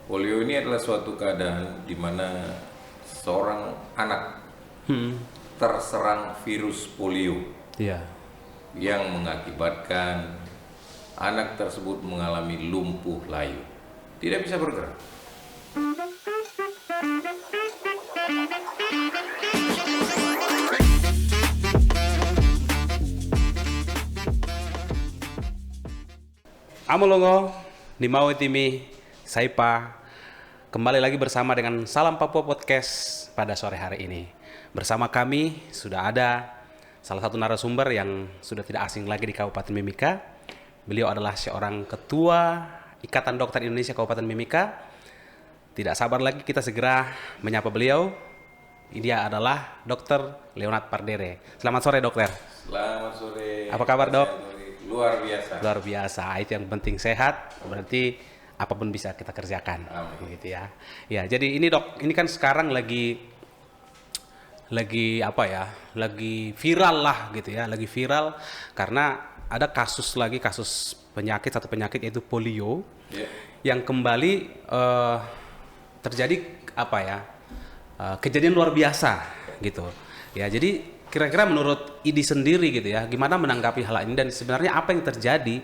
Polio ini adalah suatu keadaan di mana seorang anak terserang virus polio Iya. yang mengakibatkan anak tersebut mengalami lumpuh layu, tidak bisa bergerak. Amolongo, Nimau Timi, Saipa. Kembali lagi bersama dengan Salam Papua Podcast pada sore hari ini. Bersama kami sudah ada salah satu narasumber yang sudah tidak asing lagi di Kabupaten Mimika. Beliau adalah seorang ketua Ikatan Dokter Indonesia Kabupaten Mimika. Tidak sabar lagi kita segera menyapa beliau. Dia adalah Dr. Leonard Pardere. Selamat sore, dokter. Selamat sore. Apa kabar, Dok? Luar biasa. Luar biasa. Itu yang penting, sehat. Berarti apapun bisa kita kerjakan. Amin. Gitu ya. Ya, jadi ini Dok, ini kan sekarang lagi apa ya? Lagi viral lah gitu ya. Lagi viral karena ada kasus satu penyakit yaitu polio yang kembali terjadi apa ya? Kejadian luar biasa gitu. Ya, jadi kira-kira menurut IDI sendiri gitu ya, gimana menanggapi hal ini dan sebenarnya apa yang terjadi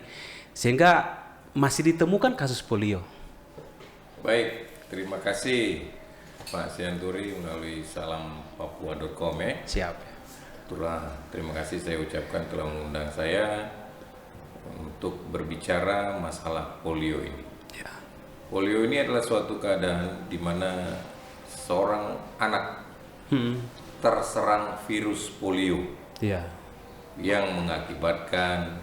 sehingga masih ditemukan kasus polio? Baik, terima kasih Pak Sianturi melalui salampapua.com ya. Siap. Terima kasih saya ucapkan telah mengundang saya untuk berbicara masalah polio ini. Ya. Polio ini adalah suatu keadaan di mana seorang anak terserang virus polio Iya. yang mengakibatkan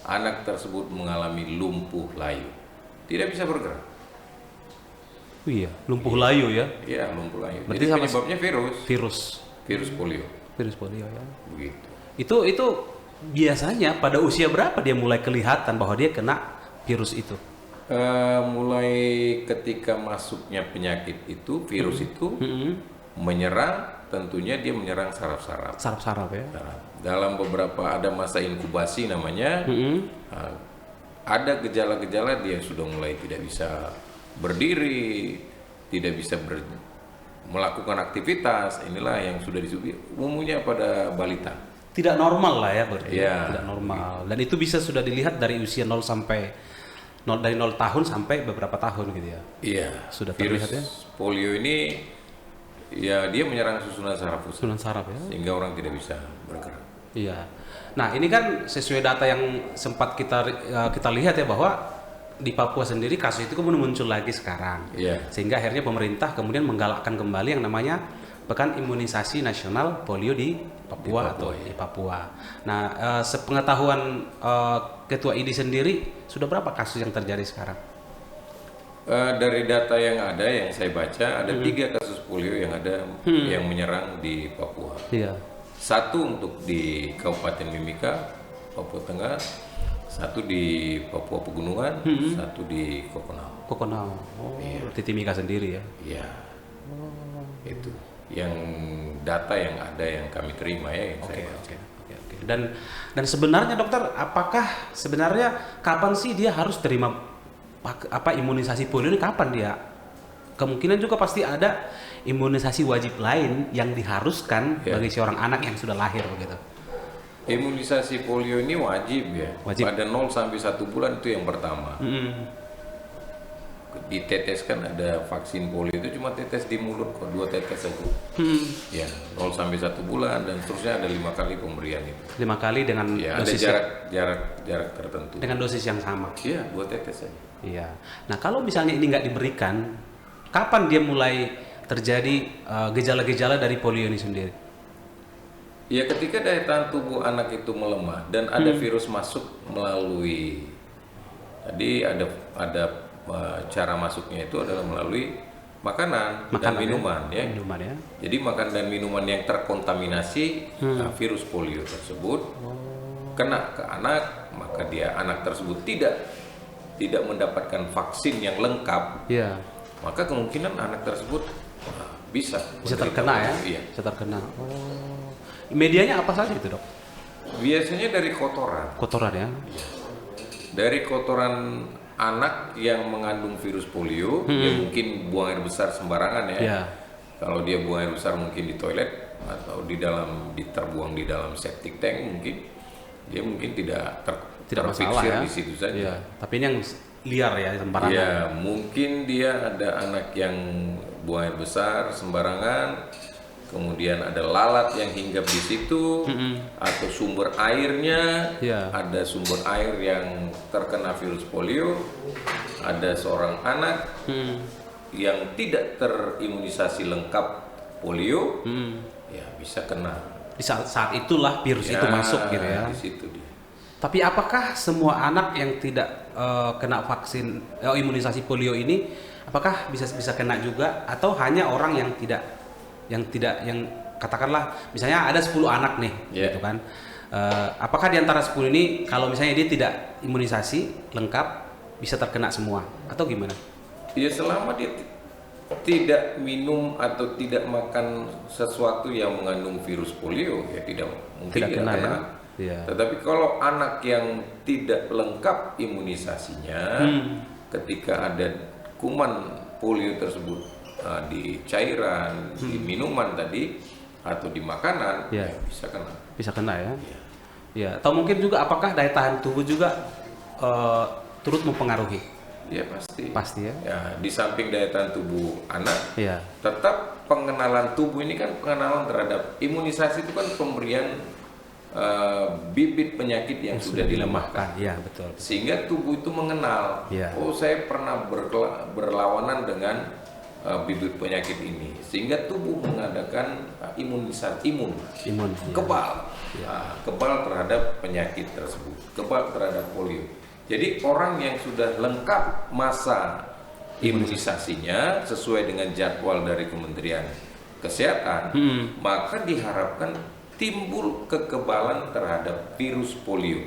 anak tersebut mengalami lumpuh layu, tidak bisa bergerak. Iya, lumpuh layu ya. Iya, lumpuh layu. Berarti Jadi sama penyebabnya virus polio. Virus polio ya. Begitu. Itu biasanya pada usia berapa dia mulai kelihatan bahwa dia kena virus itu? Mulai ketika masuknya penyakit itu, virus itu menyerang, tentunya dia menyerang saraf-saraf. Saraf-saraf ya. Dalam beberapa ada masa inkubasi namanya, ada gejala-gejala dia sudah mulai tidak bisa berdiri, tidak bisa melakukan aktivitas. Inilah yang sudah disebut umumnya pada balita. Tidak normal lah ya berarti. Ya, tidak normal. Dan itu bisa sudah dilihat dari usia 0 tahun sampai beberapa tahun gitu ya. Iya. Sudah Virus terlihat ya. polio ini ya dia menyerang susunan saraf pusat Susunan saraf ya. sehingga orang tidak bisa bergerak. Iya. Nah, ini kan sesuai data yang sempat kita lihat ya bahwa di Papua sendiri kasus itu kemudian muncul lagi sekarang. Iya. Sehingga akhirnya pemerintah kemudian menggalakkan kembali yang namanya Pekan Imunisasi Nasional Polio di Papua, di Papua. Nah, sepengetahuan Ketua IDI sendiri, sudah berapa kasus yang terjadi sekarang? Dari data yang ada, yang saya baca, ada 3 kasus polio yang ada yang menyerang di Papua. Iya. 1 untuk di Kabupaten Mimika, Papua Tengah, 1 di Papua Pegunungan, 1 di Kokonau. Kokonau. Oh, berarti Timika sendiri ya. Iya. Itu yang data yang ada yang kami terima ya, yang saya baca. Oke. Dan sebenarnya dokter, apakah sebenarnya kapan sih dia harus terima imunisasi polio ini, kapan dia? Kemungkinan juga pasti ada imunisasi wajib lain yang diharuskan bagi seorang anak yang sudah lahir begitu. Imunisasi polio ini wajib ya. Wajib. Pada 0 sampai 1 bulan itu yang pertama. Diteteskan ada vaksin polio itu cuma tetes di mulut kok, 2 tetes saja. Ya, 0 sampai 1 bulan dan seterusnya ada 5 kali pemberian itu. 5 kali dengan Ya, ada dosis jarak tertentu. dengan dosis yang sama. Iya, 2 tetes saja. Iya. Nah, kalau misalnya ini nggak diberikan, kapan dia mulai terjadi gejala-gejala dari polio ini sendiri? Ya, ketika daya tahan tubuh anak itu melemah dan ada virus masuk melalui tadi ada cara masuknya itu adalah melalui makanan dan minuman ya. Minuman ya. Jadi makan dan minuman yang terkontaminasi virus polio tersebut kena ke anak, maka anak tersebut tidak mendapatkan vaksin yang lengkap. Iya. Maka kemungkinan anak tersebut bisa terkena ya. Iya. Bisa terkena. Medianya apa saja itu, Dok? Biasanya dari kotoran. Kotoran ya. Dari kotoran anak yang mengandung virus polio, dia mungkin buang air besar sembarangan ya. Ya. Kalau dia buang air besar mungkin di toilet atau terbuang di dalam septic tank, mungkin tidak masalah terfiksir ya. di situ saja. Iya. Tapi ini yang liar ya, sembarangan. Ya, mungkin dia ada anak yang buang air besar sembarangan, kemudian ada lalat yang hinggap di situ, atau sumber airnya, ada sumber air yang terkena virus polio, ada seorang anak yang tidak terimunisasi lengkap polio, ya bisa kena. Di saat itulah virus itu masuk gitu ya. Di situ dia. Tapi apakah semua anak yang tidak kena vaksin imunisasi polio ini apakah bisa kena juga, atau hanya orang yang katakanlah misalnya ada 10 anak nih gitu kan. Apakah di antara 10 ini kalau misalnya dia tidak imunisasi lengkap bisa terkena semua atau gimana? Ya selama dia tidak minum atau tidak makan sesuatu yang mengandung virus polio, ya tidak mungkin tidak kena. Ya. Tetapi kalau anak yang tidak lengkap imunisasinya, ketika ada kuman polio tersebut di cairan, di minuman tadi, atau di makanan, ya bisa kena. Bisa kena ya. Ya. Atau mungkin juga apakah daya tahan tubuh juga turut mempengaruhi? Ya pasti. Pasti ya. Ya, di samping daya tahan tubuh anak, tetap pengenalan tubuh ini kan pengenalan terhadap imunisasi itu kan pemberian bibit penyakit yang sudah dilemahkan. Ya, betul. Sehingga tubuh itu mengenal, oh saya pernah berlawanan dengan bibit penyakit ini, sehingga tubuh mengadakan imunisasi kebal, kebal terhadap penyakit tersebut, kebal terhadap polio. Jadi orang yang sudah lengkap masa imunisasinya sesuai dengan jadwal dari Kementerian Kesehatan, maka diharapkan timbul kekebalan terhadap virus polio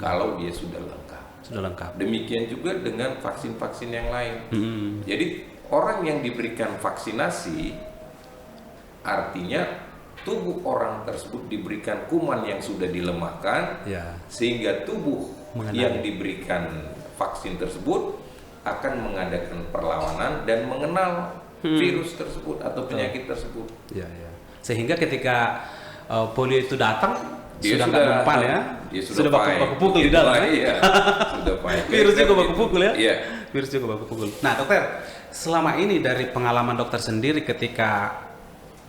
kalau dia sudah lengkap. Demikian juga dengan vaksin-vaksin yang lain. Jadi orang yang diberikan vaksinasi artinya tubuh orang tersebut diberikan kuman yang sudah dilemahkan, sehingga tubuh yang diberikan vaksin tersebut akan mengadakan perlawanan dan mengenal virus tersebut atau penyakit tersebut. Sehingga ketika polio itu datang, dia sudah nggak mempan ya, sudah baku pukul di dalam. Virus juga baku pukul ya. Virus juga baku pukul. Nah dokter, selama ini dari pengalaman dokter sendiri ketika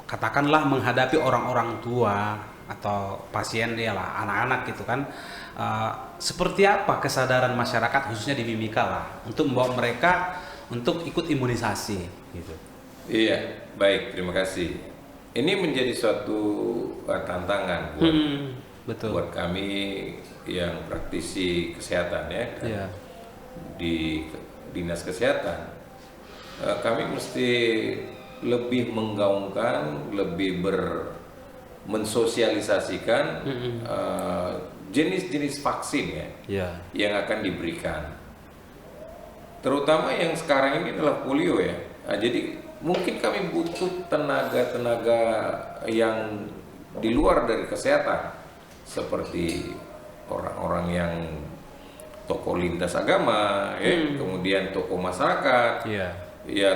katakanlah menghadapi orang-orang tua atau pasien dia lah, anak-anak gitu kan, seperti apa kesadaran masyarakat khususnya di Mimika lah untuk membawa mereka untuk ikut imunisasi gitu. Iya, baik, terima kasih. Ini menjadi suatu tantangan buat kami yang praktisi kesehatan ya, di dinas kesehatan. Kami mesti lebih menggaungkan, lebih mensosialisasikan jenis-jenis vaksin yang akan diberikan. Terutama yang sekarang ini adalah polio ya. Jadi mungkin kami butuh tenaga-tenaga yang di luar dari kesehatan, seperti orang-orang yang tokoh lintas agama, kemudian tokoh masyarakat,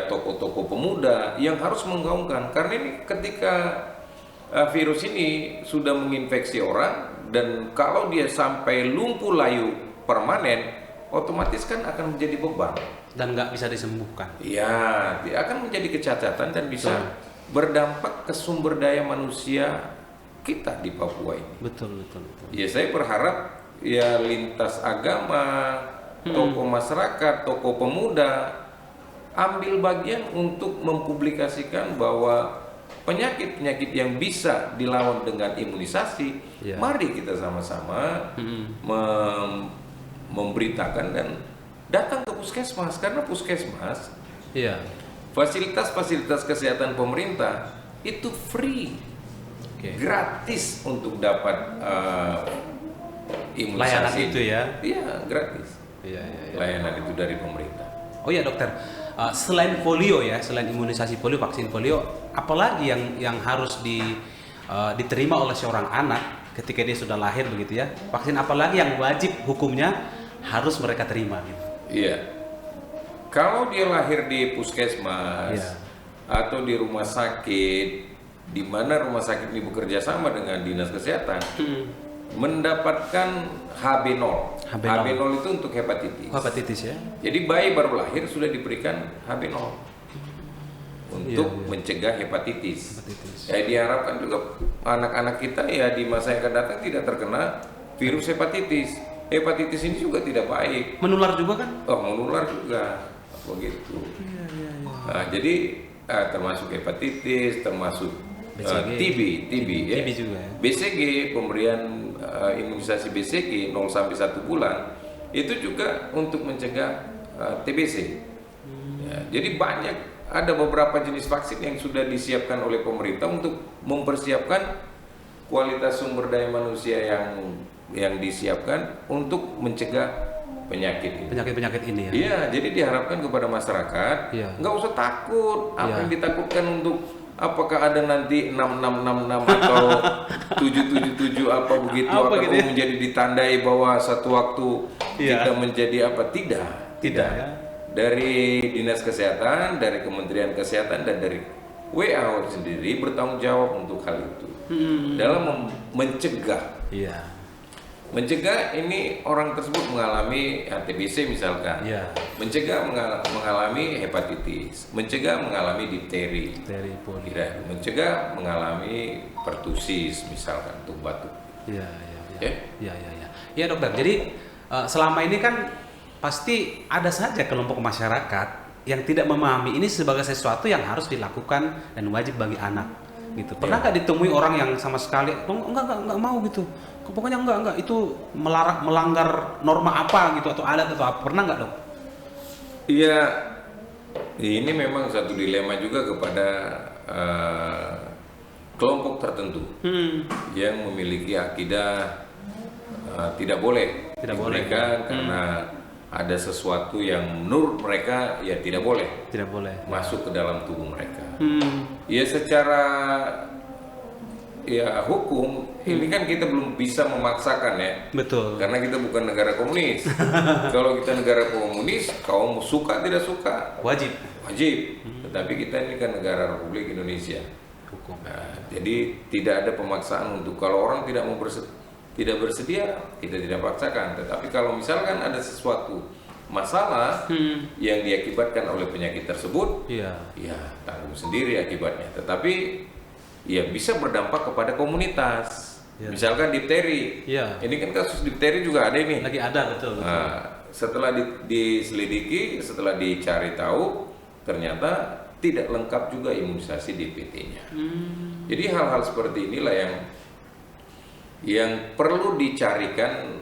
tokoh-tokoh pemuda yang harus menggaungkan. Karena ini ketika virus ini sudah menginfeksi orang, dan kalau dia sampai lumpuh layu permanen, otomatis kan akan menjadi beban dan nggak bisa disembuhkan. Iya, dia akan menjadi kecacatan dan bisa berdampak ke sumber daya manusia kita di Papua ini. Betul. Ya, saya berharap ya lintas agama, tokoh masyarakat, tokoh pemuda ambil bagian untuk mempublikasikan bahwa penyakit-penyakit yang bisa dilawan dengan imunisasi, mari kita sama-sama memberitakan dan datang ke puskesmas, karena puskesmas fasilitas-fasilitas kesehatan pemerintah itu free, gratis untuk dapat imunisasi. Layanan itu ya? Iya, gratis. Layanan itu dari pemerintah. Oh ya dokter, selain polio ya, selain imunisasi polio, vaksin polio, apalagi yang harus diterima oleh seorang anak ketika dia sudah lahir begitu ya? Vaksin apalagi yang wajib hukumnya harus mereka terima gitu? Iya. Kalau dia lahir di puskesmas Iya. atau di rumah sakit, di mana rumah sakit ini bekerja sama dengan dinas kesehatan, mendapatkan HB0. HB0 itu untuk hepatitis. Hepatitis ya. Jadi bayi baru lahir sudah diberikan HB0 untuk mencegah hepatitis. Ya, diharapkan juga anak-anak kita ya di masa yang akan datang tidak terkena virus hepatitis. Hepatitis ini juga tidak baik. Menular juga kan? Oh, menular juga, begitu. Nah, jadi termasuk hepatitis, termasuk TB ya. TB juga ya. BCG, pemberian imunisasi BCG 0 sampai 1 bulan itu juga untuk mencegah TBC. Ya, jadi ada beberapa jenis vaksin yang sudah disiapkan oleh pemerintah untuk mempersiapkan kualitas sumber daya manusia yang disiapkan untuk mencegah penyakit ini. Penyakit ini ya. Iya, jadi diharapkan kepada masyarakat nggak usah takut. Apa yang ditakutkan untuk apakah ada nanti 6666 atau 777 apa begitu Apa atau gitu ya? menjadi ditandai bahwa satu waktu kita menjadi apa? Tidak. Ya. Dari Dinas Kesehatan, dari Kementerian Kesehatan dan dari WHO sendiri bertanggung jawab untuk hal itu. Dalam mencegah. Iya. Mencegah ini orang tersebut mengalami TBC misalkan, mencegah mengalami hepatitis, mencegah mengalami difteri, mencegah mengalami pertusis misalkan untuk batuk. Iya dokter. Jadi selama ini kan pasti ada saja kelompok masyarakat yang tidak memahami ini sebagai sesuatu yang harus dilakukan dan wajib bagi anak. Gitu. Pernah nggak ditemui orang yang sama sekali enggak mau gitu, pokoknya enggak itu melanggar norma apa gitu atau adat atau apa, pernah nggak dok? Iya, ini memang satu dilema juga kepada kelompok tertentu yang memiliki akidah tidak boleh diberikan karena ada sesuatu yang menurut mereka ya tidak boleh masuk ke dalam tubuh mereka. Ya secara hukum ini kan kita belum bisa memaksakan ya. Betul. Karena kita bukan negara komunis. Kalau kita negara komunis, kaum suka tidak suka wajib. Tetapi kita ini kan negara Republik Indonesia. Hukum. Nah, jadi tidak ada pemaksaan untuk kalau orang tidak bersedia, kita tidak paksakan. Tetapi kalau misalkan ada sesuatu masalah yang diakibatkan oleh penyakit tersebut, ya tanggung sendiri akibatnya. Tetapi ya bisa berdampak kepada komunitas. Misalkan difteri. Ini kan kasus difteri juga ada ini. Lagi ada, betul. Nah, setelah diselidiki, setelah dicari tahu, ternyata tidak lengkap juga imunisasi DPT-nya. Jadi hal-hal seperti inilah yang perlu dicarikan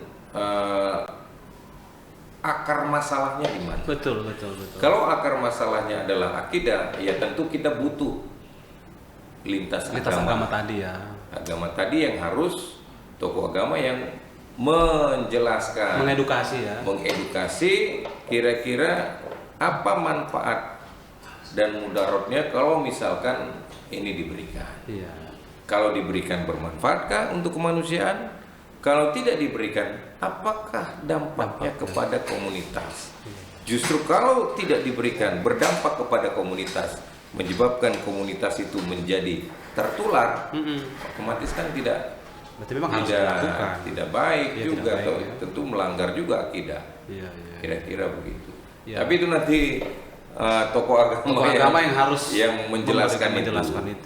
akar masalahnya di mana. Betul. Kalau akar masalahnya adalah akidah, ya tentu kita butuh lintas agama tadi ya. Agama tadi yang harus tokoh agama yang menjelaskan, mengedukasi kira-kira apa manfaat dan mudaratnya kalau misalkan ini diberikan. Kalau diberikan bermanfaatkah untuk kemanusiaan? Kalau tidak diberikan, apakah dampaknya kepada komunitas? Justru kalau tidak diberikan berdampak kepada komunitas, menyebabkan komunitas itu menjadi tertular, otomatis kan tidak baik juga, tentu melanggar juga akidah. Kira-kira begitu. Tapi itu nanti tokoh agama yang harus menjelaskan itu.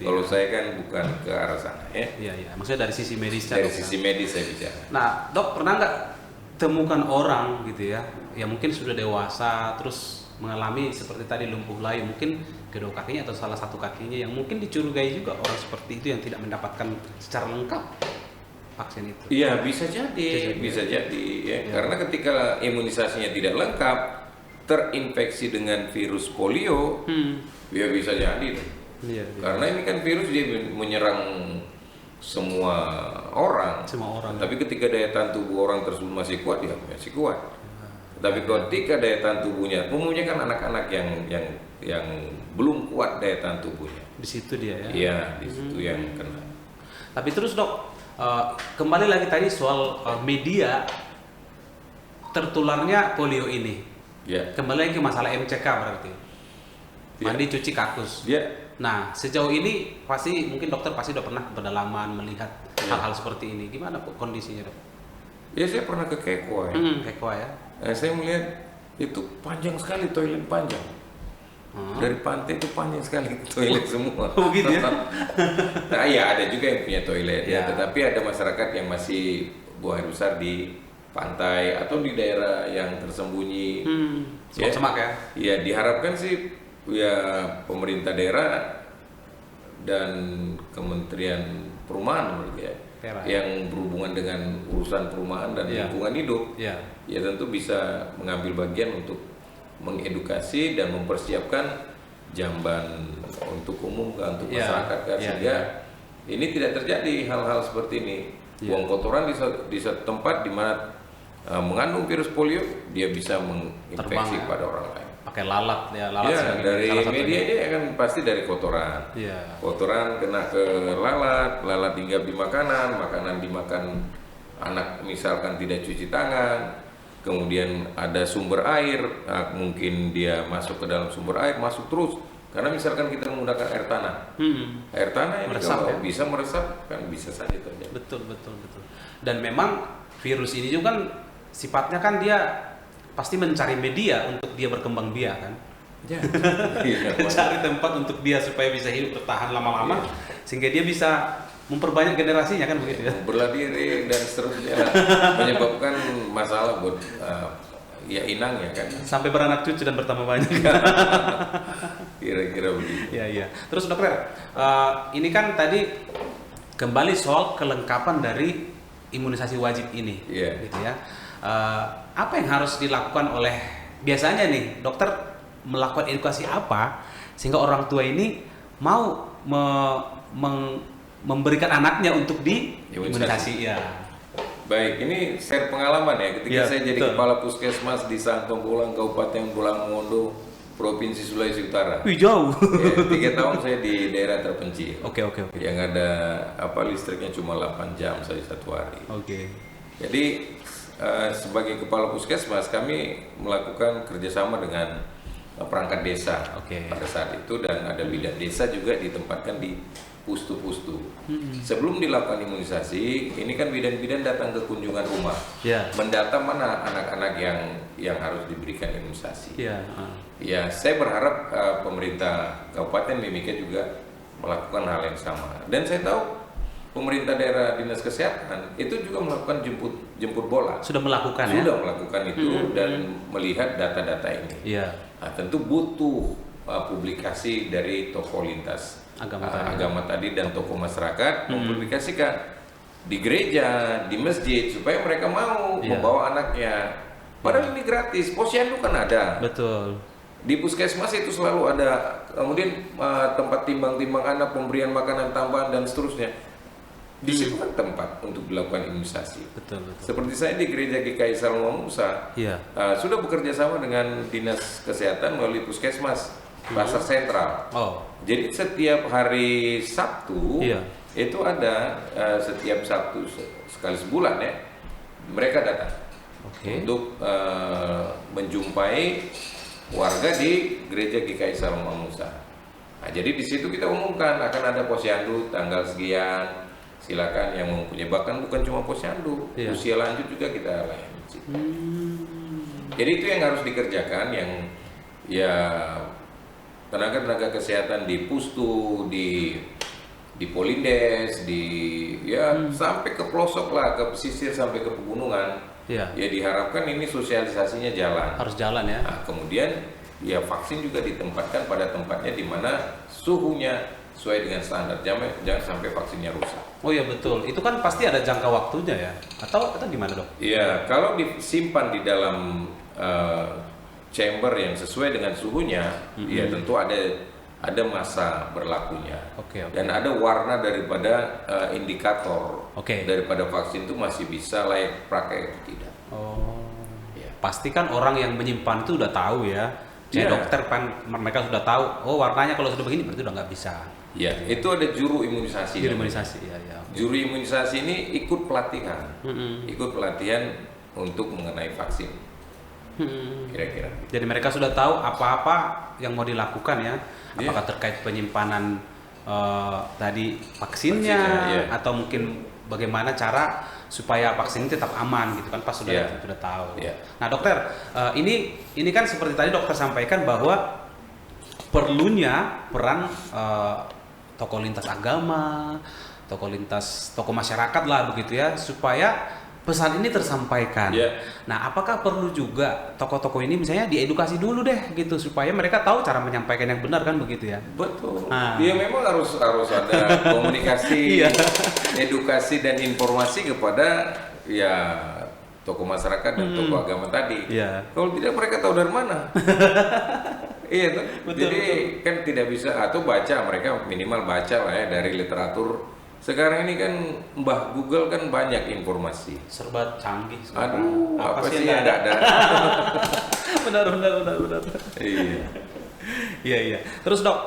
Kalau saya kan bukan ke arah sana ya. Maksudnya dari sisi medis. Dari sisi medis saya bicara. Nah, dok pernah nggak temukan orang gitu ya, yang mungkin sudah dewasa terus mengalami seperti tadi lumpuh layu, mungkin kedua kakinya atau salah satu kakinya yang mungkin dicurigai juga orang seperti itu yang tidak mendapatkan secara lengkap vaksin itu? Iya, bisa jadi ya. Karena ketika imunisasinya tidak lengkap, terinfeksi dengan virus polio, ya bisa jadi. Karena ini kan virus dia menyerang semua orang. Tapi ketika daya tahan tubuh orang tersebut masih kuat, ya masih kuat. Tapi ketika daya tahan tubuhnya, umumnya kan anak-anak yang belum kuat daya tahan tubuhnya. Di situ dia ya. Iya, di situ yang kena. Tapi terus dok, kembali lagi tadi soal media tertularnya polio ini. Ya. Kembali lagi ke masalah MCK berarti. Ya. Mandi cuci kakus. Ya. Nah, sejauh ini mungkin dokter pasti udah pernah berdalaman melihat Ya. hal-hal seperti ini. Gimana kondisinya, Dok? Ya saya pernah ke Kekwa ya. Kekwa ya. Saya melihat itu panjang sekali, toilet panjang. Dari pantai itu panjang sekali toilet semua. Oh gitu ya? Nah ya ada juga yang punya toilet Ya. ya, tetapi ada masyarakat yang masih buang air besar di pantai atau di daerah yang tersembunyi. Semak-semak ya? Ya diharapkan sih ya pemerintah daerah dan Kementerian Perumahan menurut ya, Daerah. yang berhubungan dengan urusan perumahan dan Ya. lingkungan hidup, Iya. ya tentu bisa mengambil bagian untuk mengedukasi dan mempersiapkan jamban untuk umum kan, untuk Ya. masyarakat kan, Ya, sehingga ini tidak terjadi hal-hal seperti ini. Ya. Buang kotoran di satu tempat di mana mengandung virus polio, dia bisa menginfeksi Terbang, ya. pada orang lain. Pakai lalat ya, lalat Ya, sebagai dari salah satunya. media ini kan pasti dari kotoran. Iya. Kotoran kena ke lalat hinggap di makanan dimakan anak misalkan tidak cuci tangan, kemudian ada sumber air, mungkin dia masuk ke dalam sumber air, masuk terus, karena misalkan kita menggunakan air tanah, air tanah ini Meresap, kalau ya? bisa meresap kan bisa saja terjadi. Betul. Dan memang virus ini juga kan sifatnya kan dia pasti mencari media untuk dia berkembang biak kan. Ya. Iya, Mencari tempat untuk dia supaya bisa hidup bertahan lama-lama sehingga dia bisa memperbanyak generasinya kan begitu ya. Bela diri dan seterusnya menyebabkan masalah buat ya inangnya kan. Sampai beranak cucu dan bertambah banyak. Kira-kira begitu. Iya. Terus dokter, ini kan tadi kembali soal kelengkapan dari imunisasi wajib ini, Iya. gitu ya. Apa yang harus dilakukan oleh biasanya nih dokter melakukan edukasi apa sehingga orang tua ini mau memberikan anaknya untuk diimunisasi ya. Baik, ini share pengalaman ya. Ketika Ya, saya jadi betul. kepala puskesmas di Sangtong Bulang, Kabupaten Bulang Mondo, Provinsi Sulawesi Utara. Wih jauh. Ya, 3 tahun saya di daerah terpencil. Oke. Yang ada listriknya cuma 8 jam saja satu hari. Oke. Jadi sebagai kepala puskesmas kami melakukan kerjasama dengan perangkat desa Oke. pada saat itu, dan ada bidan desa juga ditempatkan di pustu-pustu. Sebelum dilakukan imunisasi, ini kan bidan-bidan datang ke kunjungan rumah, Ya. mendata mana anak-anak yang harus diberikan imunisasi. Iya. Ya, saya berharap pemerintah Kabupaten Mimika juga melakukan hal yang sama. Dan saya tahu pemerintah daerah dinas kesehatan itu juga melakukan jemput bola. Sudah melakukan ya? Sudah melakukan itu dan melihat data-data ini. Iya. Nah, tentu butuh publikasi dari tokoh lintas agama tadi dan tokoh masyarakat mempublikasikan di gereja, di masjid supaya mereka mau membawa anaknya. Padahal ini gratis, posyandu kan ada. Betul. Di puskesmas itu selalu ada. Kemudian tempat timbang-timbang anak, pemberian makanan tambahan dan seterusnya. Di situ kan tempat untuk dilakukan imunisasi. Betul. Seperti saya di gereja GKI Salma Musa, Iya. sudah bekerja sama dengan dinas kesehatan melalui puskesmas Pasar Sentral. Oh. Jadi setiap hari Sabtu Iya. itu ada setiap Sabtu sekali sebulan ya, mereka datang Oke. untuk menjumpai warga di gereja GKI Salma Musa. Nah, jadi di situ kita umumkan akan ada posyandu tanggal sekian, silakan yang mempunyai, bahkan bukan cuma posyandu, Iya. usia lanjut juga kita layani. Jadi itu yang harus dikerjakan, yang ya tenaga-tenaga kesehatan di pustu, di Polindes, sampai ke pelosok lah, ke pesisir sampai ke pegunungan. Iya. Ya diharapkan ini sosialisasinya jalan. Harus jalan ya. Nah, kemudian ya vaksin juga ditempatkan pada tempatnya di mana suhunya sesuai dengan standar. Jangan sampai vaksinnya rusak. Oh iya betul. Itu kan pasti ada jangka waktunya ya. Atau gimana dok? Iya, kalau disimpan di dalam chamber yang sesuai dengan suhunya, ya tentu ada masa berlakunya. Oke. Dan ada warna daripada indikator Oke. daripada vaksin itu masih bisa layak pakai atau tidak. Oh. Ya. Pasti kan orang yang menyimpan itu udah tahu ya. Saya Iya. dokter kan mereka sudah tahu. Oh warnanya kalau sudah begini berarti udah nggak bisa. Ya, itu ada juru imunisasi. Imunisasi ya. Juru imunisasi ini ikut pelatihan, Mm-mm. ikut pelatihan untuk mengenai vaksin. Kira-kira. Jadi mereka sudah tahu apa-apa yang mau dilakukan ya, Iya. apakah terkait penyimpanan tadi vaksinnya, Vaksinnya, iya. atau mungkin bagaimana cara supaya vaksin ini tetap aman gitu kan, pas sudah Iya. sudah tahu. Iya. Nah dokter, ini kan seperti tadi dokter sampaikan bahwa perlunya peran tokoh lintas agama, tokoh masyarakat lah begitu ya, supaya pesan ini tersampaikan. Iya. Nah, apakah perlu juga tokoh-tokoh ini misalnya diedukasi dulu deh gitu supaya mereka tahu cara menyampaikan yang benar kan begitu ya? Betul. Ah. Dia memang harus ada komunikasi, Iya. edukasi dan informasi kepada ya tokoh masyarakat dan tokoh agama tadi. Iya. Kalau tidak mereka tahu dari mana? Iya tuh. Betul, Jadi kan tidak bisa atau baca, mereka minimal baca lah ya dari literatur. Sekarang ini kan Mbah Google kan banyak informasi. Serba canggih sekarang. Aduh, apa sih yang yang nggak ada? benar. Iya. Iya. Terus dok,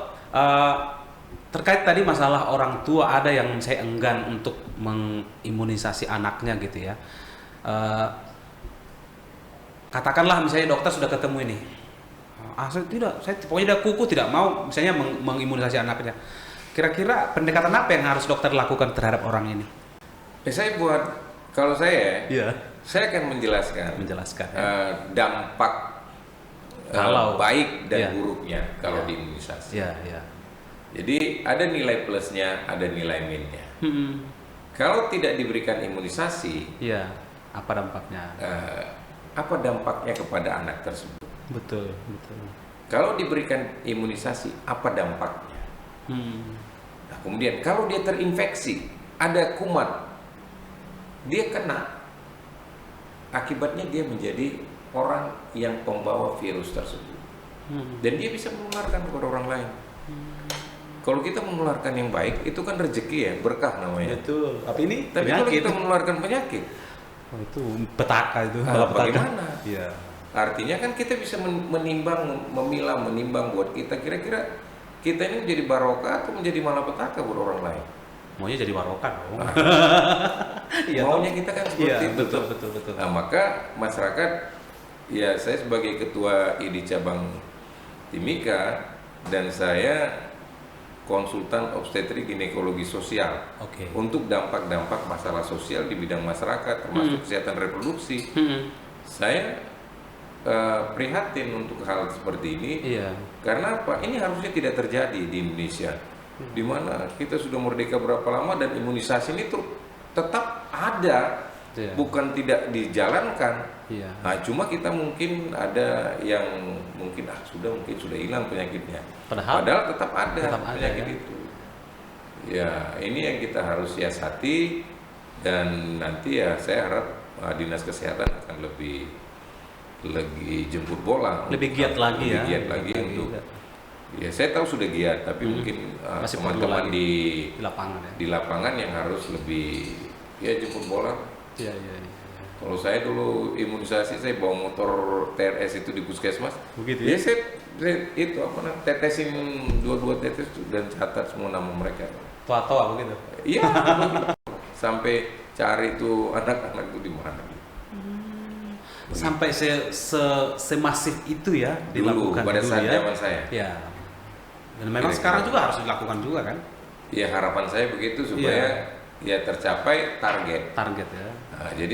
terkait tadi masalah orang tua, ada yang saya enggan untuk mengimunisasi anaknya gitu ya. Katakanlah misalnya dokter sudah ketemu ini, saya pokoknya kuku tidak mau misalnya mengimunisasi anaknya. Kira-kira pendekatan apa yang harus dokter lakukan terhadap orang ini? Kalau saya Iya. saya akan menjelaskan dampak Kalau baik dan iya. buruknya kalau Iya. diimunisasi. Iya. Jadi ada nilai plusnya, ada nilai minusnya. Kalau tidak diberikan imunisasi, Iya. Apa dampaknya? apa dampaknya kepada anak tersebut? Betul. Kalau diberikan imunisasi, apa dampaknya? Nah, kemudian kalau dia terinfeksi, ada kuman, dia kena, akibatnya dia menjadi orang yang pembawa virus tersebut, dan dia bisa menularkan kepada orang lain. Kalau kita menularkan yang baik, itu kan rezeki ya, berkah namanya. Betul. Tapi ini Tapi kalau kita menularkan penyakit, itu petaka itu. bagaimana? Iya. Artinya kan kita bisa menimbang, menimbang buat kita, kira-kira kita ini menjadi barokah atau menjadi malapetaka buat orang lain. Maunya jadi warokan dong. Maunya kita kan seperti itu. Betul. Nah, maka masyarakat, ya saya sebagai ketua ID cabang Timika dan saya konsultan obstetrik ginekologi sosial. Oke. Untuk dampak-dampak masalah sosial di bidang masyarakat termasuk kesehatan reproduksi. Saya prihatin untuk hal seperti ini. Iya. Karena apa? Ini harusnya tidak terjadi di Indonesia, di mana kita sudah merdeka berapa lama dan imunisasi ini tetap ada, Iya. bukan tidak dijalankan. Iya. Nah, cuma kita mungkin ada yang mungkin sudah hilang penyakitnya. Padahal tetap ada penyakit ya. itu. Ya, ini yang kita harus siasati, dan nanti ya saya harap dinas kesehatan akan lebih jemput bola, Lebih giat lagi ya. lebih giat lagi untuk ya, saya tahu sudah giat, tapi mungkin Masih teman-teman perlu di lapangan ya. di lapangan yang harus lebih ya jemput bola. Iya. Kalau saya dulu imunisasi, saya bawa motor TRS itu di puskesmas. Begitu Ya, ya. saya itu tetesin 2 tetes dan catat semua nama mereka. Tua begitu. Iya. Sampai cari tuh anak-anak itu di mana. Sampai semasif itu ya Dulu dilakukan pada dulu saat ya. zaman saya. Ya. Dan memang Kira-kira. sekarang juga harus dilakukan juga kan? Ya, harapan saya begitu supaya ya tercapai target. Ya. Nah, jadi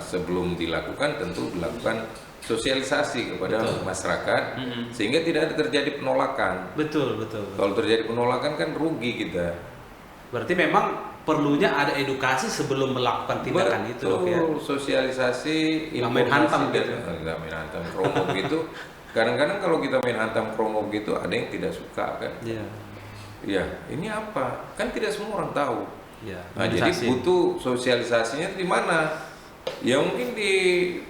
sebelum dilakukan tentu dilakukan sosialisasi kepada masyarakat sehingga tidak ada terjadi penolakan. Betul. Kalau terjadi penolakan kan rugi kita. Berarti memang perlunya ada edukasi sebelum melakukan tindakan itu, dok ya. Sosialisasi, Nggak main hantam dan gitu. nggak main hantam kromo gitu. Kadang-kadang kalau kita main hantam kromo gitu ada yang tidak suka kan. Iya. Ya, ini apa? Kan tidak semua orang tahu. Iya. Nah, jadi butuh sosialisasinya di mana? Ya mungkin di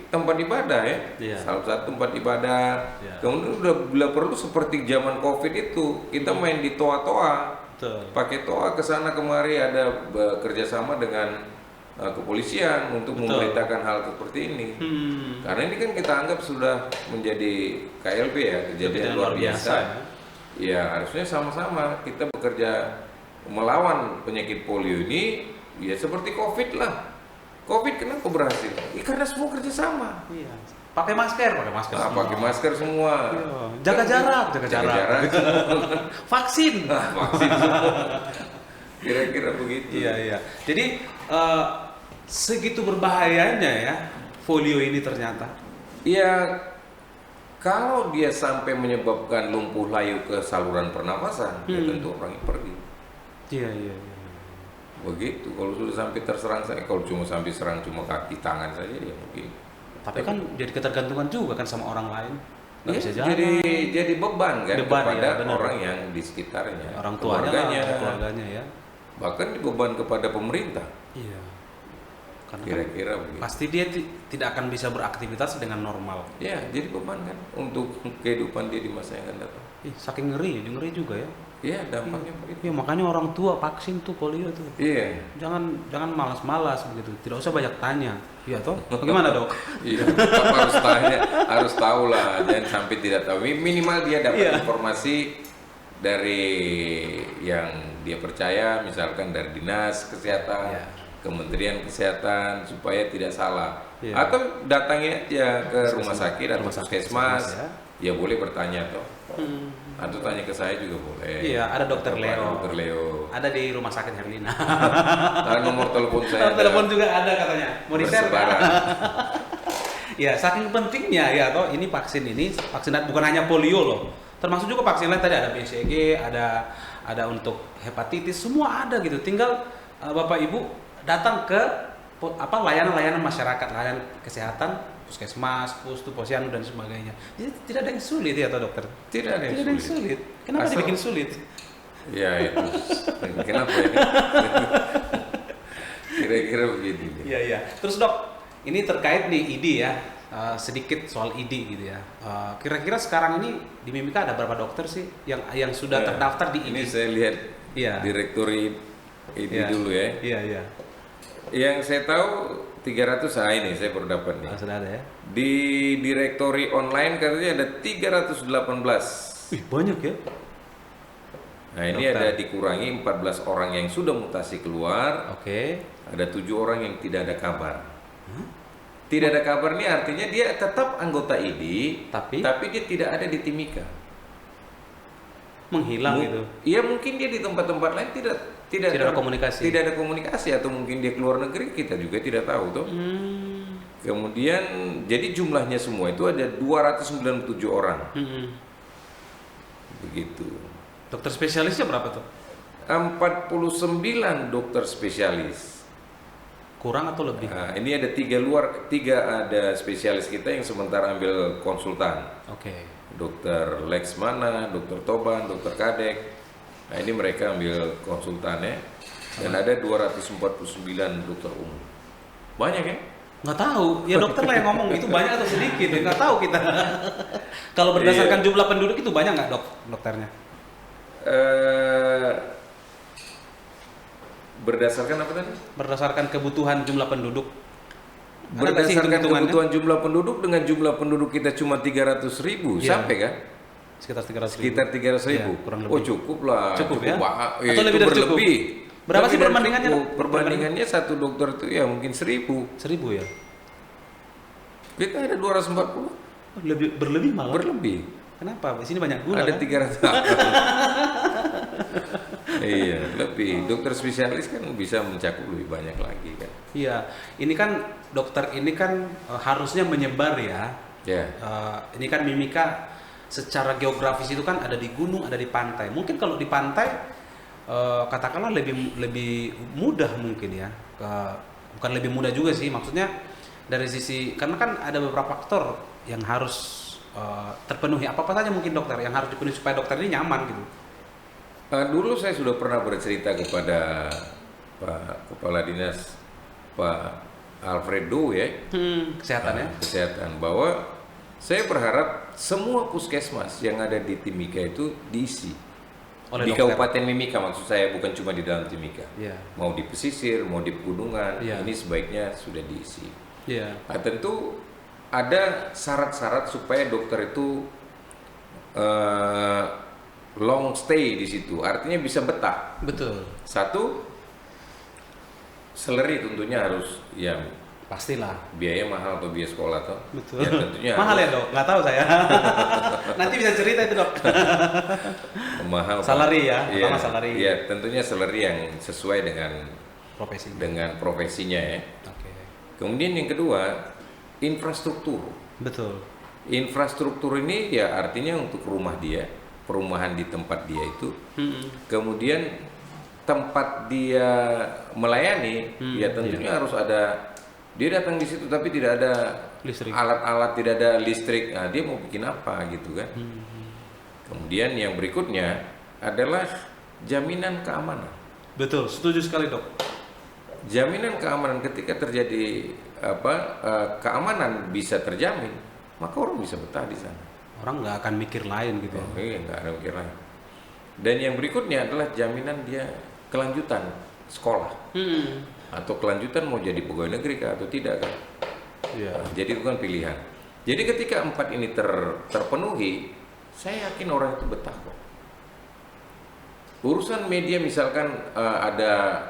tempat ibadah ya. Iya. Salah satu tempat ibadah. Iya. Kemudian udah bila perlu seperti zaman Covid itu, kita main di toa-toa. Betul. Pakai toa ke sana kemari, ada kerjasama dengan kepolisian untuk memberitakan hal seperti ini. Karena ini kan kita anggap sudah menjadi KLB ya, kejadian luar biasa. Ya, harusnya sama-sama kita bekerja melawan penyakit polio ini, ya seperti COVID lah. COVID kenapa berhasil? Ya, karena semua kerjasama. Iya. pakai masker Nah, semua. pakai masker semua. Iya. Jaga jarak. Vaksin. Vaksin semua. Kira-kira begitu. Iya. Jadi segitu berbahayanya ya polio ini ternyata. Iya, kalau dia sampai menyebabkan lumpuh layu ke saluran pernapasan, ya tentu orangnya pergi. Iya. Begitu. Kalau sudah sampai terserang saya, kalau cuma sampai serang cuma kaki tangan saja ya mungkin. Tapi kan jadi ketergantungan juga kan sama orang lain. Nggak Ya, bisa jalan. jadi beban kan kepada ya, benar. orang yang di sekitarnya, Orang tuanya, keluarganya ya. bahkan beban kepada pemerintah. Iya. Karena Kira-kira begitu. pasti dia tidak akan bisa beraktivitas dengan normal. Ya, jadi beban kan untuk kehidupan dia di masa yang akan datang. Saking ngeri juga ya. Iya, dampaknya begitu. Iya, makanya orang tua vaksin tuh polio tuh. Iya. Jangan malas-malas begitu. Tidak usah banyak tanya. Iya toh? Bagaimana, Dok? Iya, tetap harus tanya, harus tahu lah, jangan sampai tidak tahu. Minimal dia dapat informasi dari yang dia percaya, misalkan dari dinas kesehatan, Kementerian Kesehatan, supaya tidak salah. Atau datangi aja ke rumah sakit atau puskesmas, ya boleh bertanya toh. Atau tanya ke saya juga boleh. Iya, ada Dokter Leo. Dokter Leo. Ada di Rumah Sakit Herlina. Nomor telepon saya. Nomor telepon juga ada katanya. Mau di-share kan? Ya, saking pentingnya ya toh ini vaksin bukan hanya polio loh. Termasuk juga vaksin lain tadi ada BCG, ada untuk hepatitis, semua ada gitu. Tinggal Bapak Ibu datang ke layanan-layanan masyarakat, layanan kesehatan, puskesmas, posyandu dan sebagainya. Jadi tidak ada yang sulit ya toh dokter? Tidak ada yang sulit. Kenapa dibikin sulit? Ya itu. Kenapa ya? Kira-kira begitu. Iya. Terus Dok, ini terkait nih ID ya. Sedikit soal ID gitu ya. Kira-kira sekarang ini di Mimika ada berapa dokter sih yang sudah terdaftar di ID? Ini saya lihat direktori ID dulu ya. Iya. Yang saya tahu 300 ini saya baru dapat nih. Sudah ada ya. Di direktori online katanya ada 318. Banyak ya. Nah, ini ada dikurangi 14 orang yang sudah mutasi keluar. Oke. Ada 7 orang yang tidak ada kabar. Tidak ada kabar ini artinya dia tetap anggota ID, tapi dia tidak ada di Timika. Menghilang gitu. Iya, mungkin dia di tempat-tempat lain tidak ada komunikasi. Tidak ada komunikasi, atau mungkin dia keluar negeri, kita juga tidak tahu tuh. Kemudian jadi jumlahnya semua itu ada 297 orang. Begitu. Dokter spesialisnya berapa tuh? 49 dokter spesialis. Kurang atau lebih? Nah, ini ada 3 ada spesialis kita yang sementara ambil konsultan. Oke. Dokter Lexmana, Dokter Toban, Dokter Kadek. Nah, ini mereka ambil konsultannya. Dan ada 249 dokter umum. Banyak ya? Nggak tahu. Ya dokter lah yang ngomong itu banyak atau sedikit. Nggak tahu kita. Kalau berdasarkan jumlah penduduk itu banyak nggak dokternya? Berdasarkan apa tadi? Berdasarkan kebutuhan jumlah penduduk. Berdasarkan kebutuhan jumlah penduduk dengan jumlah penduduk kita cuma 300.000 sampai kan? Sekitar 300.000. Sekitar 300.000. Ya, kurang lebih. Oh cukup lah. Cukup ya? Atau lebih dari cukup? Berapa sih perbandingannya? Perbandingannya satu dokter itu ya mungkin 1.000. 1.000 ya? Kita ada 240. Berlebih malah? Berlebih. Kenapa? Di sini banyak gula. Ada kan? 300. Iya, lebih. Dokter spesialis kan bisa mencakup lebih banyak lagi kan. Iya, ini kan dokter ini kan harusnya menyebar ya. Ya. Ini kan Mimika secara geografis itu kan ada di gunung, ada di pantai. Mungkin kalau di pantai katakanlah lebih mudah mungkin ya. Bukan lebih mudah juga sih, maksudnya dari sisi karena kan ada beberapa faktor yang harus terpenuhi. Apa saja mungkin dokter yang harus dipenuhi supaya dokter ini nyaman gitu. Dulu saya sudah pernah bercerita kepada Pak Kepala Dinas Pak Alfredo ya, kesehatan ya, kesehatan, bahwa saya berharap semua puskesmas yang ada di Timika itu diisi oleh di dokter. Kabupaten Mimika, maksud saya, bukan cuma di dalam Timika. Mau di pesisir, mau di pegunungan, ini sebaiknya sudah diisi. Nah, tentu ada syarat-syarat supaya dokter itu long stay di situ, artinya bisa betah. Betul. Satu, salary tentunya harus ya Pastilah. Biaya mahal atau biaya sekolah toh? Betul. Ya tentunya Mahal ya dok? Nggak tahu saya. Nanti bisa cerita itu dok. mahal. Salary ya, Iya, pertama salary. Iya, tentunya salary yang sesuai Profesi. dengan profesinya ya. Oke. Kemudian yang kedua, infrastruktur. Betul. Infrastruktur ini ya artinya untuk rumah dia, perumahan di tempat dia itu. Kemudian tempat dia melayani, ya tentunya harus ada. Dia datang di situ tapi tidak ada Listrik. alat-alat, tidak ada listrik. Nah, dia mau bikin apa gitu kan? Kemudian yang berikutnya adalah jaminan keamanan. Betul, setuju sekali dok. Jaminan keamanan ketika terjadi keamanan bisa terjamin, maka orang bisa betah di sana. Orang nggak akan mikir lain gitu. Oh, iya, nggak ada mikir lain. Dan yang berikutnya adalah jaminan dia kelanjutan sekolah atau kelanjutan mau jadi pegawai negeri kah atau tidak kan? Iya. Nah, jadi itu kan pilihan. Jadi ketika 4 ini terpenuhi, saya yakin orang itu betah kok. Urusan media misalkan ada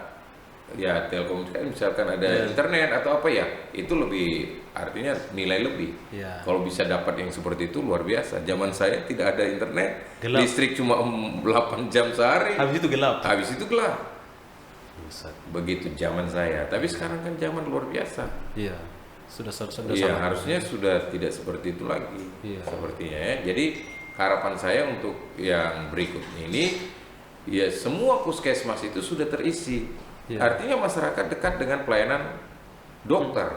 ya telekomunikasi, misalkan ada internet atau apa ya, itu lebih artinya nilai lebih. Iya. Kalau bisa dapat yang seperti itu luar biasa. Zaman saya tidak ada internet, Gelap. listrik cuma 8 jam sehari. Habis itu gelap. Habis itu gelap. Buset. Begitu zaman saya. Tapi sekarang kan zaman luar biasa. Iya. Sudah Iya, sama. harusnya sudah tidak seperti itu lagi. Iya. Sepertinya ya. Jadi harapan saya untuk yang berikutnya ini, ya semua puskesmas itu sudah terisi. Iya. Artinya masyarakat dekat dengan pelayanan dokter.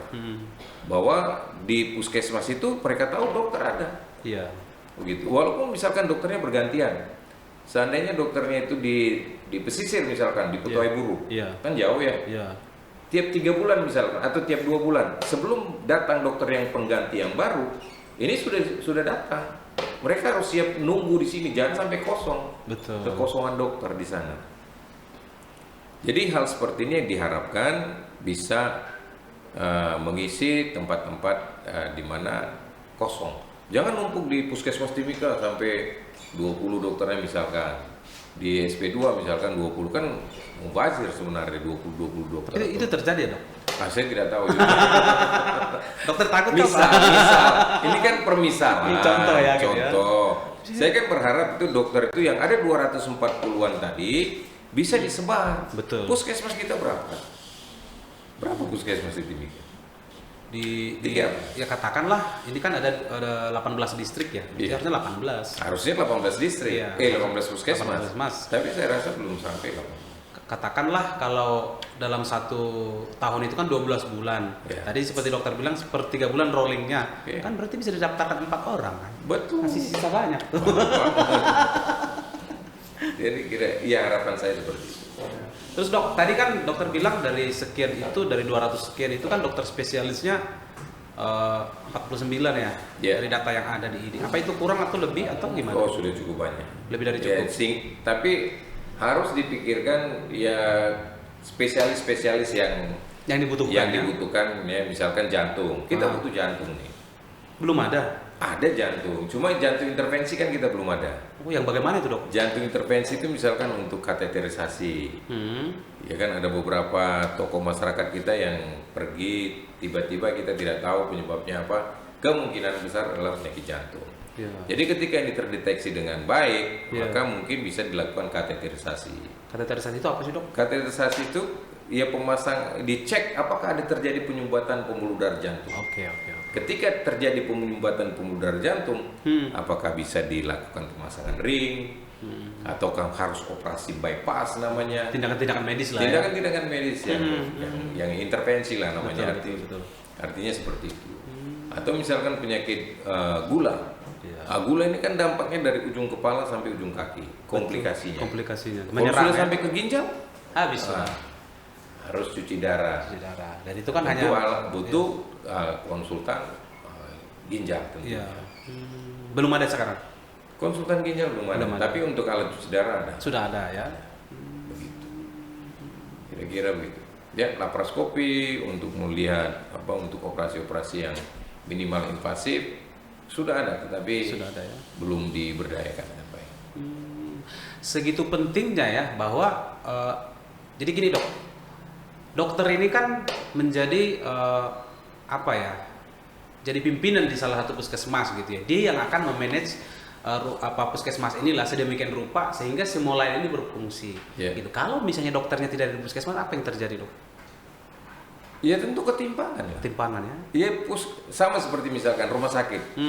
Bahwa di puskesmas itu mereka tahu dokter ada. Iya. Begitu. Walaupun misalkan dokternya bergantian. Seandainya dokternya itu di pesisir misalkan, di Putuai Buru. Iya. Kan jauh ya. Iya. Tiap 3 bulan misalkan atau tiap 2 bulan sebelum datang dokter yang pengganti yang baru, ini sudah datang. Mereka harus siap nunggu di sini, jangan sampai kosong. Betul. Kekosongan dokter di sana. Jadi hal seperti ini diharapkan bisa mengisi tempat-tempat di mana kosong. Jangan numpuk di puskesmas Timika sampai 20 dokternya misalkan. Di SP2 misalkan 20 kan mubazir sebenarnya 20 dokter. Itu terjadi ya dok? Saya tidak tahu. Dokter takut misal. Ini kan permisalan. Ini contoh ya, gitu ya. Contoh. Saya kan berharap itu dokter itu yang ada 240-an tadi bisa disebar. Betul. Puskesmas kita berapa? Berapa puskesmas di Timika? Di Tiga. Ya katakanlah ini kan ada 18 distrik ya. Iya. Harusnya 18. Harusnya 18 distrik. Iya. 18 puskesmas. 18. Tapi saya rasa belum sampai 18. Katakanlah kalau dalam 1 tahun itu kan 12 bulan. Iya. Tadi seperti dokter bilang seperti 3 bulan rollingnya. Iya. Kan berarti bisa didaftarkan 4 orang kan. Betul. Masih sisa banyak. Jadi ya harapan saya seperti itu. Terus dok, tadi kan dokter bilang dari sekian itu, dari 200 sekian itu kan dokter spesialisnya 49 ya, Iya. dari data yang ada di ini. Apa itu kurang atau lebih atau gimana? Oh, sudah cukup banyak. Lebih dari Ya, cukup. tapi harus dipikirkan ya spesialis-spesialis Yang dibutuhkan yang ya? dibutuhkan ya misalkan jantung. Kita butuh jantung nih. Belum ada. Ada jantung, cuma jantung intervensi kan kita belum ada. Oh, yang bagaimana itu dok? Jantung intervensi itu misalkan untuk kateterisasi. Ya kan ada beberapa tokoh masyarakat kita yang pergi tiba-tiba kita tidak tahu penyebabnya apa. Kemungkinan besar adalah penyakit jantung. Ya. Jadi ketika ini terdeteksi dengan baik, Ya. maka mungkin bisa dilakukan kateterisasi. Kateterisasi itu apa sih dok? Kateterisasi itu ya dicek apakah ada terjadi penyumbatan pembuluh darah jantung. Oke. Ketika terjadi penyumbatan pembuluh darah jantung, apakah bisa dilakukan pemasangan ring, ataukah harus operasi bypass namanya? Tindakan-tindakan medis lah ya. Tindakan-tindakan medis yang intervensi lah namanya. Betul. Artinya seperti itu. Atau misalkan penyakit gula. Iya. Gula ini kan dampaknya dari ujung kepala sampai ujung kaki, komplikasinya. Komplikasinya. Kalau sudah sampai ke ginjal, Habis lah. harus cuci darah. Cuci darah. Dan itu kan butuh konsultan ginjal tentunya. Iya. Belum ada sekarang. Konsultan ginjal belum ada, Belum ada. tapi untuk alat cuci darah ada. Sudah ada ya. Begitu. Kira-kira begitu. Ya, laparoskopi untuk melihat untuk operasi-operasi yang minimal invasif sudah ada, tetapi Sudah ada ya. belum diberdayakan dengan baik. Segitu pentingnya ya bahwa jadi gini dok, dokter ini kan menjadi apa ya, jadi pimpinan di salah satu puskesmas gitu ya. Dia yang akan memanage puskesmas inilah sedemikian rupa sehingga semua lain ini berfungsi. Gitu. Kalau misalnya dokternya tidak ada di puskesmas, apa yang terjadi, Dok? Ya tentu ketimpangan ya. Ketimpangan ya. Iya, sama seperti misalkan rumah sakit.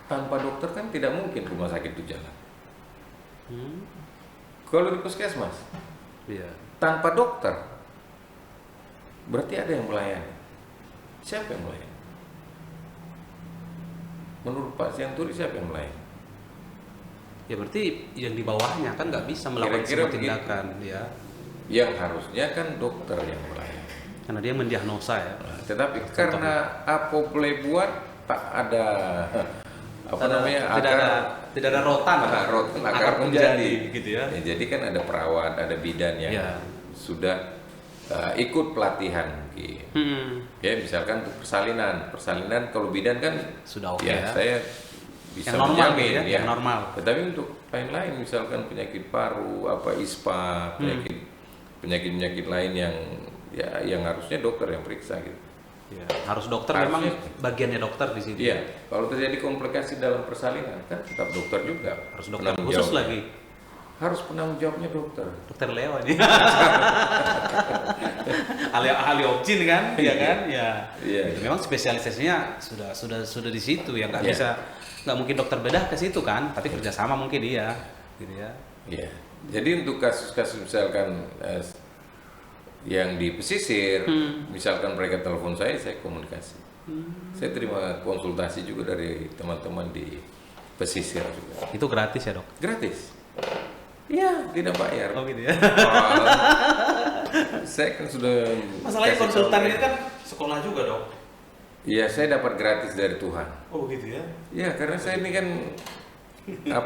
Tanpa dokter kan tidak mungkin rumah sakit itu jalan. Kalau di puskesmas, tanpa dokter, berarti ada yang melayani. Siapa yang melayani? Menurut Pak Sianturi siapa yang melayani? Ya berarti yang di bawahnya kan nggak bisa melakukan semua tindakan, ya. Yang harusnya kan dokter yang melayani. Karena dia mendiagnosa ya. Tetapi karena Apople buat tak ada tidak ada rotan akar menjadi gitu ya. Jadi kan ada perawat, ada bidan yang sudah ikut pelatihan mungkin. Ya misalkan untuk persalinan kalau bidan kan sudah oke ya. Saya bisa yang normal menjamin ya, yang normal. Tetapi untuk lain-lain misalkan penyakit paru, ISPA, penyakit lain yang harusnya dokter yang periksa gitu. Ya, harus dokter harusnya, memang bagiannya dokter di situ. Iya, kalau terjadi komplikasi dalam persalinan kan tetap dokter juga. Harus dokter khusus lagi. Harus penanggung jawabnya dokter. Dokter Leo nih. ahli opsin kan, iya kan? Ya. Iya. Memang spesialisasinya sudah di situ ya, nggak mungkin dokter bedah ke situ kan, tapi kerjasama mungkin dia, gitu ya. Iya. Jadi untuk kasus-kasus misalkan yang di pesisir, misalkan mereka telepon saya komunikasi. Saya terima konsultasi juga dari teman-teman di pesisir juga. Itu gratis ya, Dok? Gratis. Iya, tidak bayar. Oh gitu ya. Saya kan sudah. Masalahnya konsultan ini kan sekolah juga, Dok. Iya, saya dapat gratis dari Tuhan. Oh gitu ya. Iya, karena saya ini kan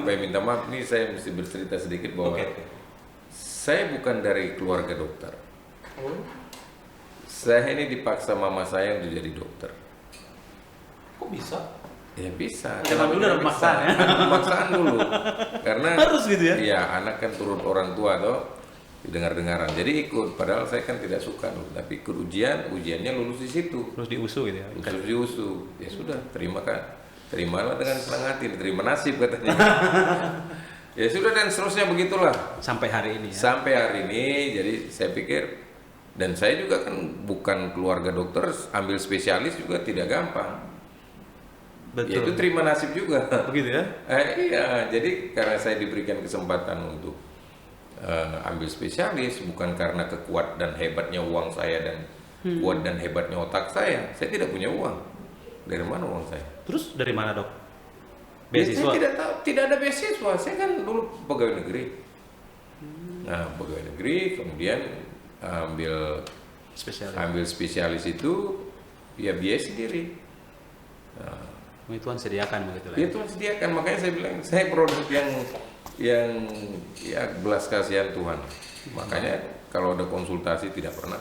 minta maaf nih, saya mesti bercerita sedikit bahwa saya bukan dari keluarga dokter. Saya ini dipaksa mama saya untuk jadi dokter. Kok bisa? Ya bisa. Kenapa dulu ada pemaksaan ya? Pemaksaan dulu. Karena harus gitu ya? Iya, anak kan turut orang tua toh, dengar-dengaran. Jadi ikut, padahal saya kan tidak suka dulu. Tapi ikut ujiannya lulus di situ. Terus diusu gitu ya? Terus diusu. Ya sudah, terimalah dengan senang hati, terima nasib katanya. Ya sudah, dan seterusnya begitulah. Sampai hari ini ya? Sampai hari ini, jadi saya pikir, dan saya juga kan bukan keluarga dokter, ambil spesialis juga tidak gampang. Betul. Ya itu terima nasib juga. Begitu ya? Iya, jadi karena saya diberikan kesempatan untuk ambil spesialis, bukan karena kekuat dan hebatnya uang saya dan kuat dan hebatnya otak saya tidak punya uang. Dari mana uang saya? Terus dari mana, Dok? Beasiswa? Saya tidak tahu, tidak ada beasiswa. Saya kan dulu pegawai negeri. Nah, pegawai negeri, kemudian ambil spesialis itu ya biaya sendiri. Nah, Tuhan sediakan begitu lah. Ya Tuhan sediakan, makanya saya bilang saya produk yang ya belas kasihan Tuhan. Makanya kalau ada konsultasi tidak pernah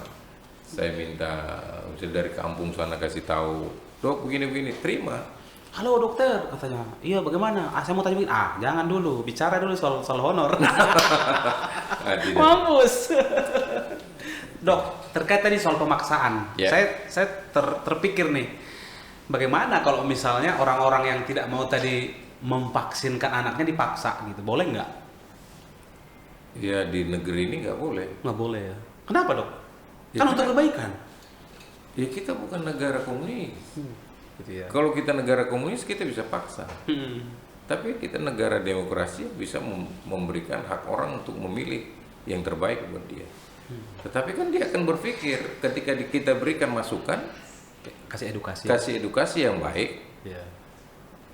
saya minta misalnya dari kampung sana kasih tahu, Dok begini terima. Halo dokter, katanya. Iya, bagaimana? Saya mau tanya begini. Jangan dulu, bicara dulu soal honor. Mampus. Dok, terkait tadi soal pemaksaan. Saya terpikir nih, bagaimana kalau misalnya orang-orang yang tidak mau tadi memvaksinkan anaknya dipaksa gitu, boleh nggak? Ya di negeri ini nggak boleh. Nggak boleh ya. Kenapa, Dok? Kan untuk kebaikan. Ya kita bukan negara komunis. Gitu ya. Kalau kita negara komunis kita bisa paksa. Tapi kita negara demokrasi bisa memberikan hak orang untuk memilih yang terbaik buat dia. Tetapi kan dia akan berpikir ketika kita berikan masukan, kasih edukasi yang baik.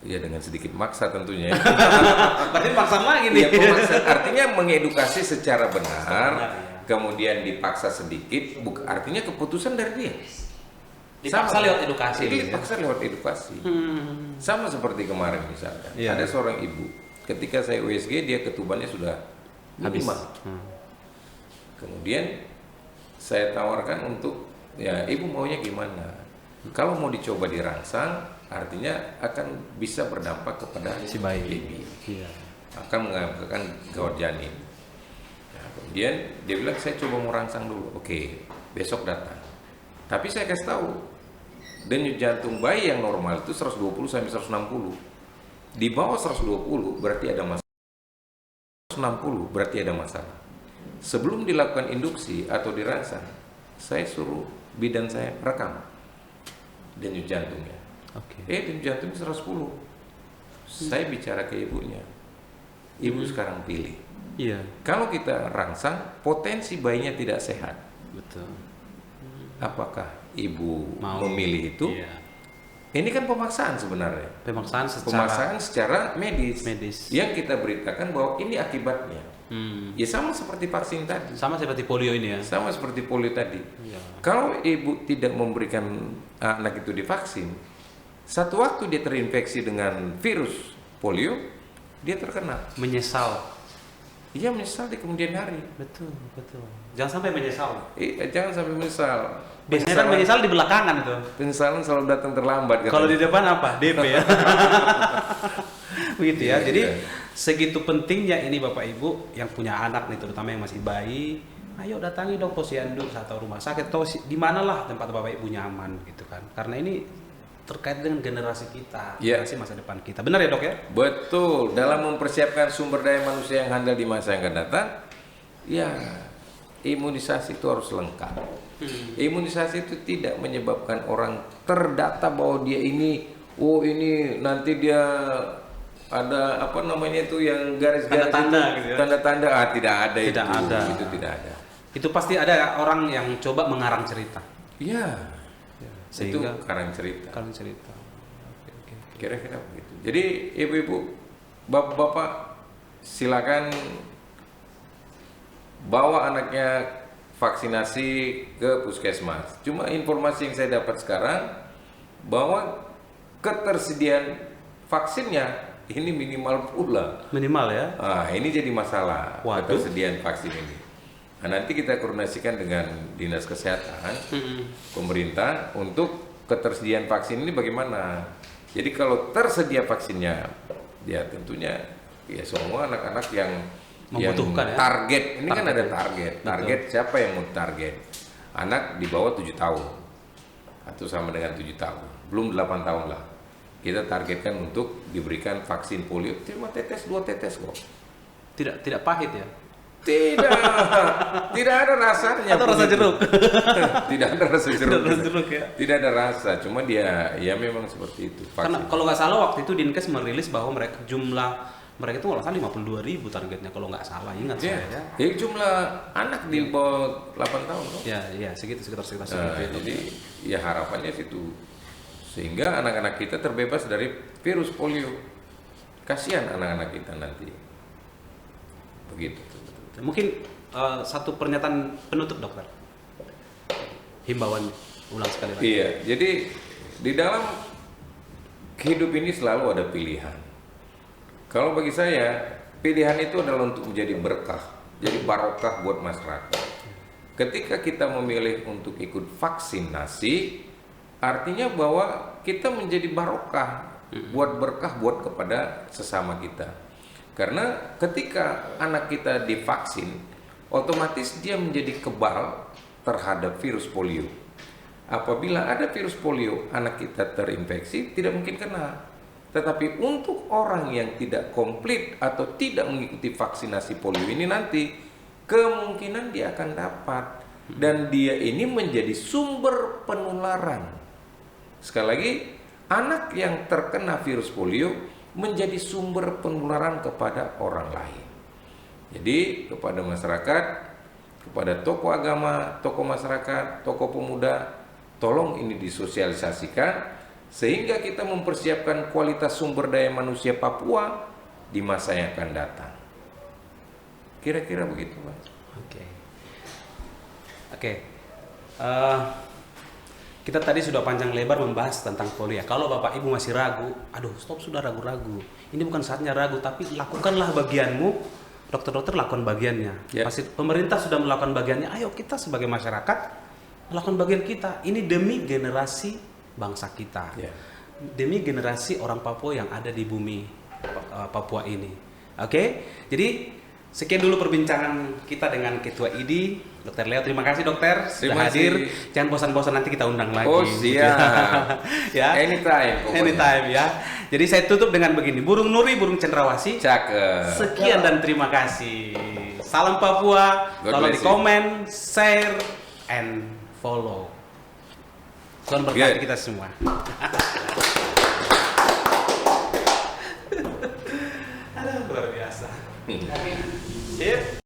Ya dengan sedikit maksa tentunya. Berarti paksa lagi nih. Ya, artinya mengedukasi secara benar, kemudian dipaksa sedikit, artinya keputusan dari dia. Dipaksa lewat edukasi. Dipaksa lewat edukasi. Sama seperti kemarin misalkan, ada seorang ibu, ketika saya USG dia ketubannya sudah habis. Kemudian saya tawarkan untuk, ya ibu maunya gimana? Kalau mau dicoba dirangsang, artinya akan bisa berdampak kepada si bayi. Akan mengakibatkan gawat janin. Nah, kemudian dia bilang saya coba mau rangsang dulu. Oke, besok datang. Tapi saya kasih tahu, denyut jantung bayi yang normal itu 120 sampai 160. Di bawah 120 berarti ada masalah. 160 berarti ada masalah. Sebelum dilakukan induksi atau dirangsang, saya suruh bidan saya rekam denyut jantungnya. Denyut jantung 110. Saya bicara ke ibunya. Ibu sekarang pilih. Iya. Kalau kita rangsang, potensi bayinya tidak sehat. Betul. Apakah ibu Mau memilih itu? Iya. Ini kan pemaksaan sebenarnya. Pemaksaan secara medis. Yang kita beritakan bahwa ini akibatnya. Ya sama seperti vaksin tadi. Sama seperti polio ini ya. Sama seperti polio tadi. Iya. Kalau ibu tidak memberikan anak itu divaksin, satu waktu dia terinfeksi dengan virus polio, dia terkena. Menyesal. Iya, menyesal di kemudian hari. Betul. Jangan sampai menyesal. Jangan sampai menyesal. Biasanya kan menyesal di belakangan itu. Penyesalan selalu datang terlambat. Kalau di depan apa? DP ya. Begitu ya. Jadi segitu pentingnya ini Bapak Ibu yang punya anak nih, terutama yang masih bayi, ayo datangi dong posyandu atau rumah sakit atau di manalah tempat Bapak Ibu nyaman gitu kan. Karena ini terkait dengan generasi kita, generasi masa depan kita. Benar ya, Dok ya? Betul. Dalam mempersiapkan sumber daya manusia yang handal di masa yang akan datang, ya imunisasi itu harus lengkap. Imunisasi itu tidak menyebabkan orang terdata bahwa dia ini nanti dia ada apa namanya itu yang garis-garis tanda-tanda gitu ya? Tanda-tanda tidak ada. Itu tidak ada. Itu pasti ada orang yang coba mengarang cerita. Iya. Sehingga itu karang cerita. Oke. Kira-kira begitu. Jadi ibu-ibu, bapak-bapak, silakan bawa anaknya vaksinasi ke puskesmas. Cuma informasi yang saya dapat sekarang bahwa ketersediaan vaksinnya ini minimal pula. Minimal ya? Ini jadi masalah. Waduh. Ketersediaan vaksin ini. Nanti kita koordinasikan dengan Dinas Kesehatan, pemerintah untuk ketersediaan vaksin ini bagaimana. Jadi kalau tersedia vaksinnya, ya tentunya ya semua anak-anak yang membutuhkan target ini kan ada target siapa yang mau target anak di bawah 7 tahun atau sama dengan 7 tahun belum 8 tahun lah, kita targetkan untuk diberikan vaksin polio cuma 2 tetes kok. Tidak pahit ya? Tidak ada rasanya. Atau rasa jeruk? Tidak ada rasa jeruk. Ya? Tidak ada rasa, cuma dia ya memang seperti itu. Karena kalau nggak salah waktu itu Dinkes merilis bahwa jumlah mereka itu kalau salah 52.000 targetnya kalau nggak salah, ingat saya ya. Jadi jumlah anak di bawah 8 tahun kok. Ya sekitar segitu. Jadi ya harapannya situ. Sehingga anak-anak kita terbebas dari virus polio. Kasihan anak-anak kita nanti. Begitu. Mungkin satu pernyataan penutup dokter. Himbauan ulang sekali lagi. Iya, jadi di dalam hidup ini selalu ada pilihan. Kalau bagi saya, pilihan itu adalah untuk menjadi berkah, jadi barokah buat masyarakat. Ketika kita memilih untuk ikut vaksinasi, artinya bahwa kita menjadi barokah, buat berkah buat kepada sesama kita. Karena ketika anak kita divaksin, otomatis dia menjadi kebal terhadap virus polio. Apabila ada virus polio, anak kita terinfeksi, tidak mungkin kena. Tetapi untuk orang yang tidak komplit atau tidak mengikuti vaksinasi polio ini nanti, kemungkinan dia akan dapat. Dan dia ini menjadi sumber penularan. Sekali lagi, anak yang terkena virus polio menjadi sumber penularan kepada orang lain. Jadi kepada masyarakat, kepada tokoh agama, tokoh masyarakat, tokoh pemuda, tolong ini disosialisasikan sehingga kita mempersiapkan kualitas sumber daya manusia Papua di masa yang akan datang. Kira-kira begitu, Pak. Oke. Kita tadi sudah panjang lebar membahas tentang polio. Kalau Bapak Ibu masih ragu, stop, sudah ragu-ragu. Ini bukan saatnya ragu, tapi lakukanlah bagianmu. Dokter-dokter lakukan bagiannya. Pasti pemerintah sudah melakukan bagiannya. Ayo kita sebagai masyarakat melakukan bagian kita. Ini demi generasi bangsa kita. Demi generasi orang Papua yang ada di bumi Papua ini. Oke? Jadi Sekian dulu perbincangan kita dengan Ketua IDI, Dr. Leo. Terima kasih dokter sudah Terima kasih. hadir. Jangan bosan-bosan, nanti kita undang lagi. Oh siap. Ya. Anytime pokoknya. Anytime ya. Jadi saya tutup dengan begini. Burung Nuri, burung cendrawasih. Cakep. Sekian dan terima kasih. Salam Papua. God Tolong di bless you. komen, share, and follow. Tuhan berkati Good. kita semua. Aduh, luar biasa. Sip.